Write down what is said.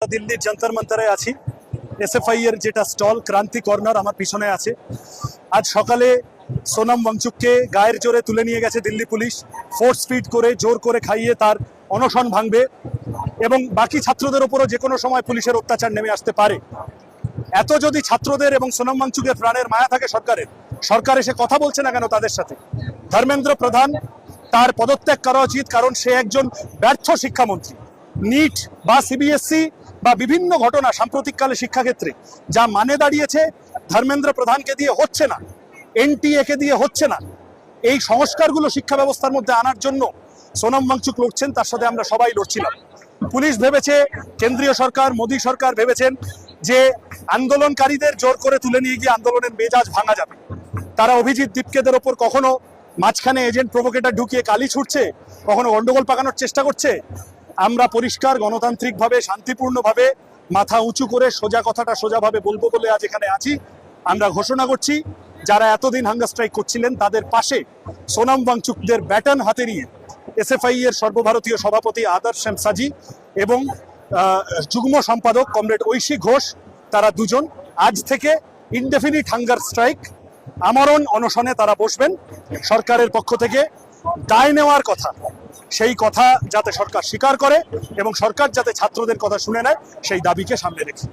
দিল্লির যন্তর মন্তরে আছি। এসএফআই এর যেটা স্টল ক্রান্তি কর্নার আমার পিছনে আছে। আজ সকালে সোনম ওয়াংচুককে গায়ের জোরে তুলে নিয়ে গেছে দিল্লি পুলিশ, ফোর্স ফিড করে জোর করে খাইয়ে তার অনশন ভাঙবে এবং বাকি ছাত্রদের উপরও যে কোনো সময় পুলিশের অত্যাচার নেমে আসতে পারে। এত যদি ছাত্রদের এবং সোনম ওয়াংচুকের প্রাণের মায়া থাকে সরকার এসে কথা বলছে না কেন তাদের সাথে? ধর্মেন্দ্র প্রধান তার পদত্যাগ করা উচিত, কারণ সে একজন ব্যর্থ শিক্ষামন্ত্রী। নিট বা সিবিএসসি বা বিভিন্ন ঘটনা সাম্প্রতিককালে শিক্ষাক্ষেত্রে যা মানে দাঁড়িয়েছে ধর্মেন্দ্র প্রধানকে দিয়ে হচ্ছে না, এনটিএ কে দিয়ে হচ্ছে না। এই সংস্কারগুলো শিক্ষা ব্যবস্থার মধ্যে আনার জন্য সোনম ওয়াংচুক লড়ছেন, তার সাথে আমরা সবাই লড়ছিলাম। পুলিশ ভেবেছে, কেন্দ্রীয় সরকার মোদী সরকার ভেবেছেন যে আন্দোলনকারীদের জোর করে তুলে নিয়ে গিয়ে আন্দোলনের মেজাজ ভাঙা যাবে। তারা অভিজিৎ দীপকেদের ওপর কখনো মাঝখানে এজেন্ট প্রভোকেটর ঢুকিয়ে কালি ছুটছে, কখনো গন্ডগোল পাকানোর চেষ্টা করছে। আমরা পরিষ্কার গণতান্ত্রিকভাবে শান্তিপূর্ণভাবে মাথা উঁচু করে সোজা কথাটা সোজাভাবে বলবো বলে আজ এখানে আছি। আমরা ঘোষণা করছি, যারা এতদিন হাঙ্গার স্ট্রাইক করছিলেন তাদের পাশে সোনম ওয়াংচুকদের ব্যাটন হাতে নিয়ে এসএফআই এর সর্বভারতীয় সভাপতি আদর্শ সাজি এবং যুগ্ম সম্পাদক কমরেড ঐশী ঘোষ, তারা দুজন আজ থেকে ইনডেফিনিট হাঙ্গার স্ট্রাইক আমরণ অনশনে তারা বসবেন। সরকারের পক্ষ থেকে দায় নেওয়ার কথা, সেই কথা যাতে সরকার স্বীকার করে এবং সরকার যাতে ছাত্রদের কথা শুনে নেয়, সেই দাবিকে সামনে রেখে।